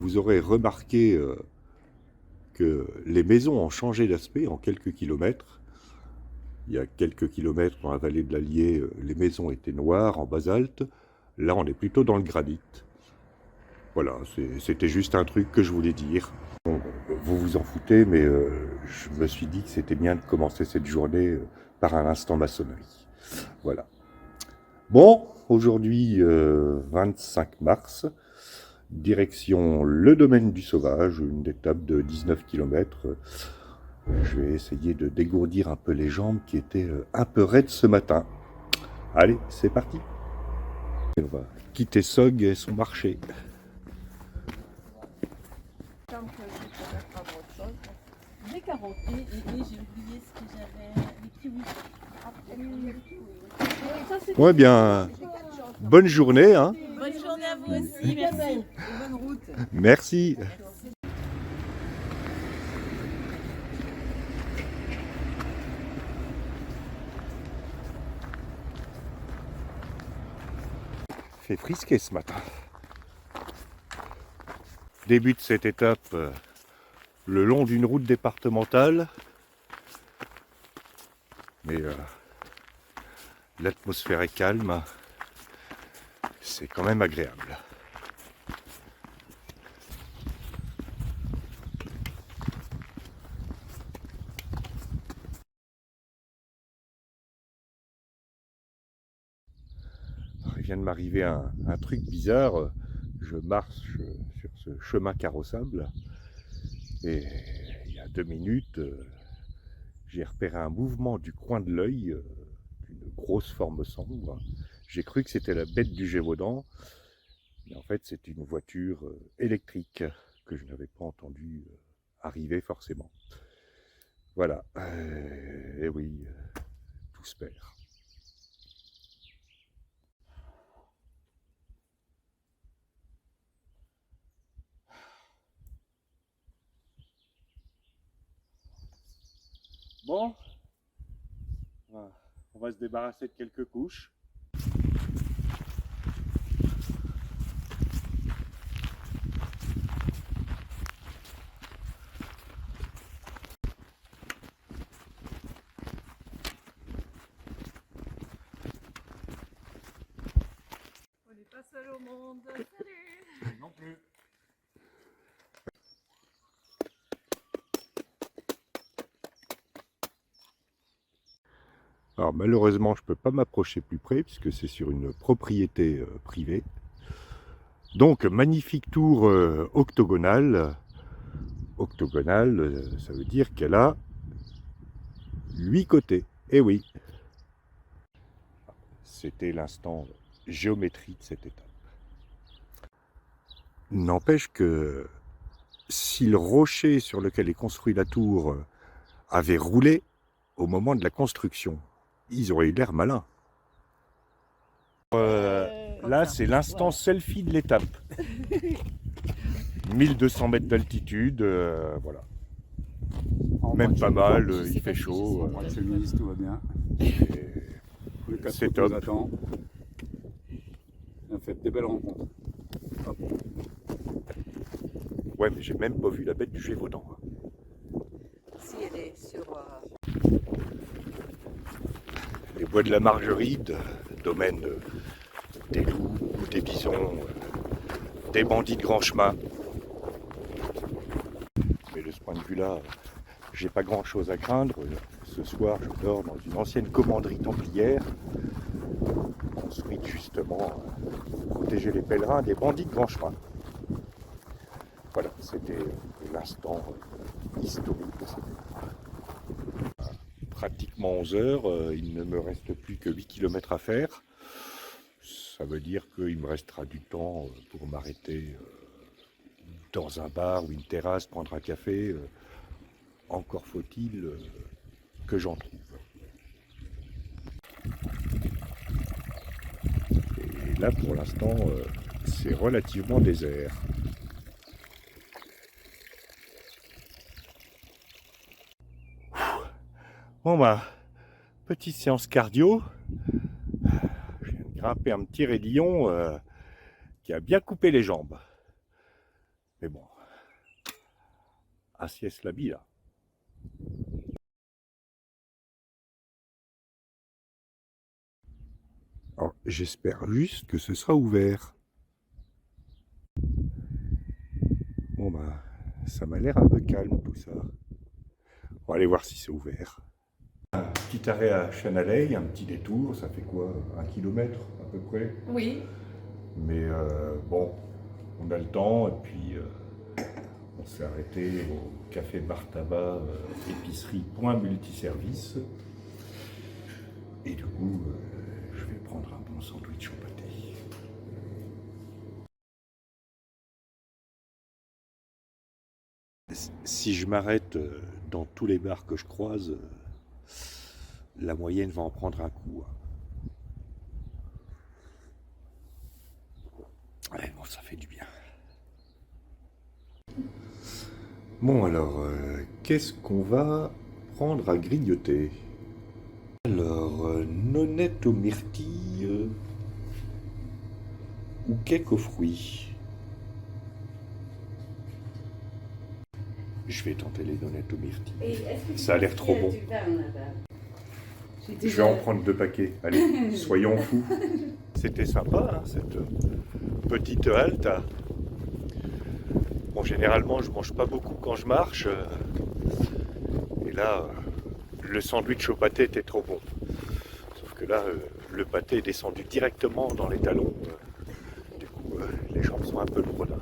vous aurez remarqué que les maisons ont changé d'aspect en quelques kilomètres. Il y a quelques kilomètres dans la vallée de l'Allier, les maisons étaient noires en basalte. Là, on est plutôt dans le granit. Voilà, c'était juste un truc que je voulais dire. Bon, vous vous en foutez, mais je me suis dit que c'était bien de commencer cette journée par un instant maçonnerie. Voilà. Bon, aujourd'hui, 25 mars, direction le domaine du Sauvage, une étape de 19 km. Je vais essayer de dégourdir un peu les jambes qui étaient un peu raides ce matin. Allez, c'est parti. On va quitter Sog et son marché. Des carottes et j'ai oublié ce que j'avais, les kiwis. Ouais, bien, bonne journée, hein. Bonne journée à vous aussi, merci. Et bonne route. Merci. Fait frisquer ce matin. Début de cette étape le long d'une route départementale. Mais l'atmosphère est calme. C'est quand même agréable. Il vient de m'arriver un truc bizarre. Je marche sur ce chemin carrossable et il y a 2 minutes, j'ai repéré un mouvement du coin de l'œil d'une grosse forme sombre. J'ai cru que c'était la bête du Gévaudan, mais en fait c'est une voiture électrique que je n'avais pas entendu arriver forcément. Voilà, et oui, tout se perd. Bon, on va se débarrasser de quelques couches. On n'est pas seul au monde. Salut. Non plus. Alors malheureusement, je ne peux pas m'approcher plus près puisque c'est sur une propriété privée. Donc magnifique tour octogonale. Octogonale, ça veut dire qu'elle a 8 côtés. Eh oui. C'était l'instant géométrie de cette étape. N'empêche que si le rocher sur lequel est construite la tour avait roulé au moment de la construction, ils auraient eu l'air malins. Là, c'est l'instant selfie de l'étape. 1200 mètres d'altitude, voilà. Même pas mal, il fait chaud. Monsieur le ministre, tout va bien. C'est top. On a fait des belles rencontres. Ouais, mais j'ai même pas vu la bête du Gévaudan. Si elle est sur. Les bois de la Margeride, domaine des loups, des bisons, des bandits de grand chemin. Mais de ce point de vue-là, j'ai pas grand-chose à craindre. Ce soir, je dors dans une ancienne commanderie templière, construite justement pour protéger les pèlerins des bandits de grand chemin. Voilà, c'était l'instant historique de cette étape. Pratiquement 11 heures, il ne me reste plus que 8 km à faire. Ça veut dire qu'il me restera du temps pour m'arrêter dans un bar ou une terrasse, prendre un café. Encore faut-il que j'en trouve. Et là, pour l'instant, c'est relativement désert. Bon bah, petite séance cardio. Je viens de grimper un petit raidillon qui a bien coupé les jambes. Mais bon, assiesse la bille là. Alors, j'espère juste que ce sera ouvert. Bon bah, ça m'a l'air un peu calme tout ça. On va aller voir si c'est ouvert. Un petit arrêt à Chanaley, un petit détour, ça fait quoi? 1 kilomètre à peu près? Oui. Mais bon, on a le temps et puis on s'est arrêté au café Bar Tabac, épicerie Point Multiservice. Et du coup, je vais prendre un bon sandwich au pâté. Si je m'arrête dans tous les bars que je croise, la moyenne va en prendre un coup. Ouais, bon, ça fait du bien. Bon, alors, qu'est-ce qu'on va prendre à grignoter? Alors, nonette aux myrtilles ou cake aux fruits? Je vais tenter les nonettes aux myrtilles. Ça a l'air trop bon. Je vais en prendre 2 paquets. Allez, soyons fous. C'était sympa, hein, cette petite halte. Bon, généralement, je mange pas beaucoup quand je marche. Et là, le sandwich au pâté était trop bon. Sauf que là, le pâté est descendu directement dans les talons. Du coup, les jambes sont un peu lourdes.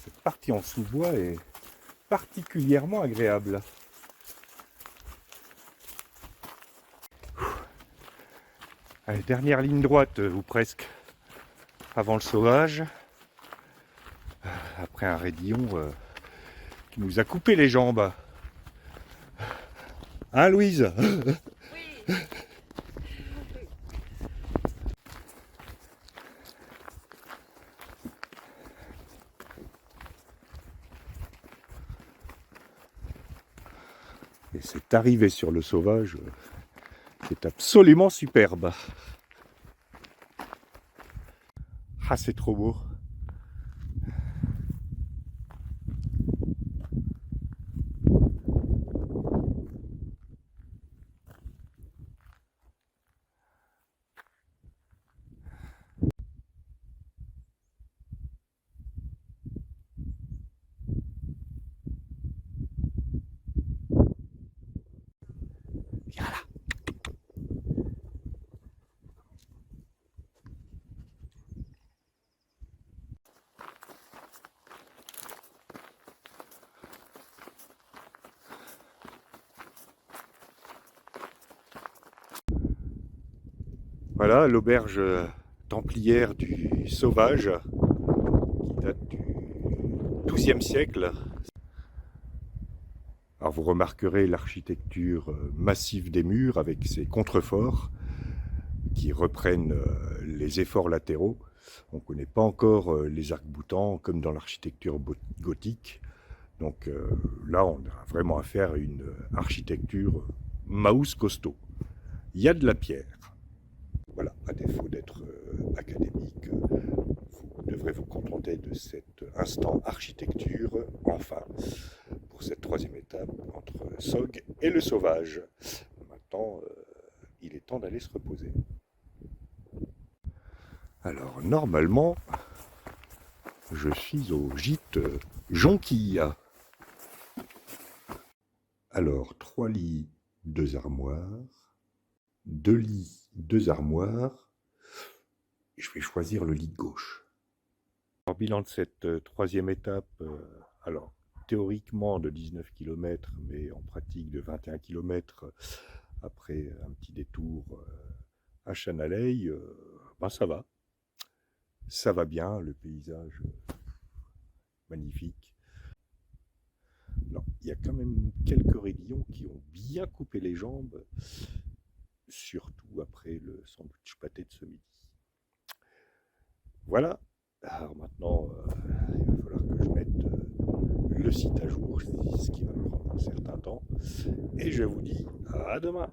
Cette partie en sous-bois est particulièrement agréable. Allez, dernière ligne droite, ou presque, avant le sauvage. Après un raidillon qui nous a coupé les jambes. Hein, Louise? Oui. Et cette arrivée sur le sauvage, c'est absolument superbe. Ah, c'est trop beau. Viens là. Voilà l'auberge templière du Sauvage, qui date du XIIe siècle. Alors vous remarquerez l'architecture massive des murs avec ses contreforts qui reprennent les efforts latéraux. On ne connaît pas encore les arcs-boutants comme dans l'architecture gothique. Donc là, on a vraiment affaire à une architecture Maus costaud. Il y a de la pierre. Voilà, à défaut d'être académique, vous devrez vous contenter de cet instant architecture, enfin, pour cette 3e étape entre Sog et le Sauvage. Maintenant, il est temps d'aller se reposer. Alors, normalement, je suis au gîte Jonquille. Alors, 3 lits, 2 armoires, 2 lits, 2 armoires. Je vais choisir le lit de gauche. En bilan de cette 3e étape, alors théoriquement de 19 km, mais en pratique de 21 km, après un petit détour à Chanalei, ben ça va. Ça va bien, le paysage magnifique. Alors, il y a quand même quelques raidillons qui ont bien coupé les jambes, surtout après le sandwich pâté de ce midi. Voilà. Alors maintenant, il va falloir que je mette le site à jour, ce qui va me prendre un certain temps. Et je vous dis à demain.